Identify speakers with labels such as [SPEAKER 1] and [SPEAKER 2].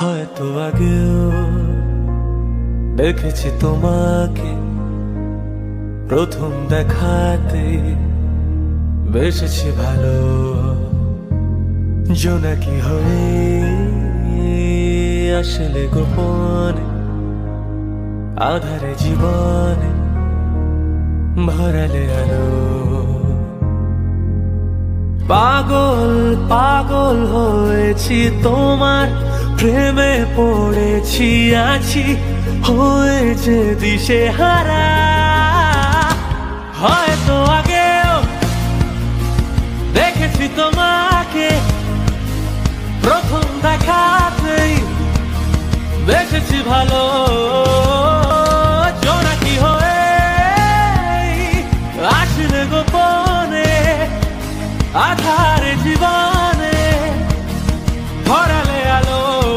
[SPEAKER 1] হয়তো আগেও দেখেছি তোমাকে, প্রথম দেখাতে বেসেছি ভালো। জোনাকি হয়ে আসলে গোপনে আধারে জীবনে ভরালে আলো। পাগল পাগল হয়েছি তোমার প্রেমে পড়েছি, আছি হয়ে যে দিশে হারা। হয়তো আগেও দেখেছি তোমাকে, প্রথম দেখাতেই বেসেছি ভালো। জোনাকি হয়ে আসলে গোপনে